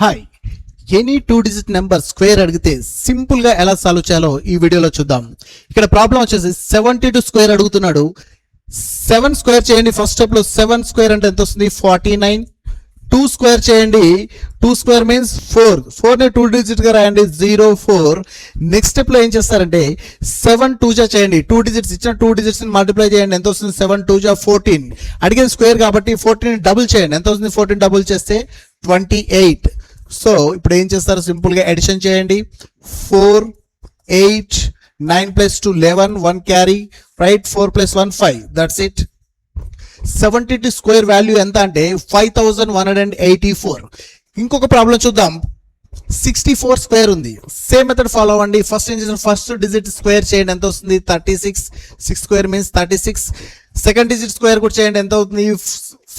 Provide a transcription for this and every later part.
Hi, any 2 digit number square అడిగితే simple గా ఎలా సాల్వ్ చేయాలో ఈ వీడియోలో చూద్దాం. ఇక్కడ ప్రాబ్లం వచ్చేసి 72 స్క్వేర్ అడుగుతున్నాడు. 7 స్క్వేర్ చేయండి. ఫస్ట్ స్టెప్ లో 7 స్క్వేర్ అంటే ఎంత వస్తుంది? 49. 2 స్క్వేర్ చేయండి. 2 స్క్వేర్ మీన్స్ 4. 4 ని 2 డిజిట్ గా రాయండి. 04. నెక్స్ట్ స్టెప్ లో ఏం చేస్తారంటే 7 2 జా చేయండి. 2 డిజిట్స్ ఇచ్చిన 2 డిజిట్స్ ని మల్టిప్లై చేయండి. ఎంత వస్తుంది? 7 2 జా 14. అడిగేది స్క్వేర్ కాబట్టి 14 డబుల్ చేయండి. ఎంత వస్తుంది? 14 డబుల్ చేస్తే 28. సో ఇప్పుడు ఏం చేస్తారు? సింపుల్ గా అడిషన్ చేయండి. 4 8 9 + 2 11 1 carry right. 4 + 1 5. That's it. 72 square value ఎంత అంటే 5184. ఇంకొక ప్రాబ్లం చూద్దాం. 64 స్క్వేర్ ఉంది. సేమ్ మెథడ్ ఫాలో అవ్వండి. ఫస్ట్ ఏం చేస్తారు? ఫస్ట్ డిజిట్ స్క్వేర్ చేయండి. ఎంత వస్తుంది? 36. 6 square means 36. Second digit square కూడా చేయండి. ఎంత అవుతుంది?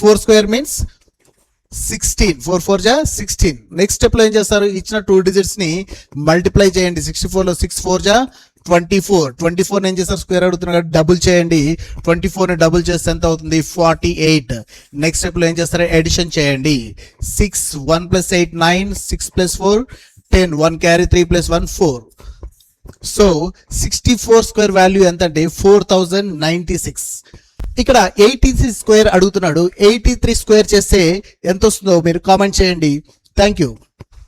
4 స్క్వేర్ మీన్స్ 16. 4 4 జా 16. నెక్స్ట్ స్టెప్ లో ఏం చేస్తారు? ఇచ్చిన 2 డిజిట్స్ ని మల్టిప్లై చేయండి. 64 లో 6 4 జా 24. 24 ఏం చేస్తారు? స్క్వేర్ అడుగుతున్నారు డబుల్ చేయండి. 24 ని డబుల్ చేస్తే ఎంత అవుతుంది? 48. నెక్స్ట్ స్టెప్ లో ఏం చేస్తారు? ఎడిషన్ చేయండి. 6 1 + 8 9 6 + 4 10 1 క్యారీ 3 + 1 4. సో 64 స్క్వేర్ వాల్యూ ఎంత అంటే 4096. ఇక్కడ 83 స్క్వేర్ అడుగుతున్నాడు. 83 స్క్వేర్ చేస్తే ఎంత వస్తుందో మీరు కామెంట్ చేయండి. Thank you.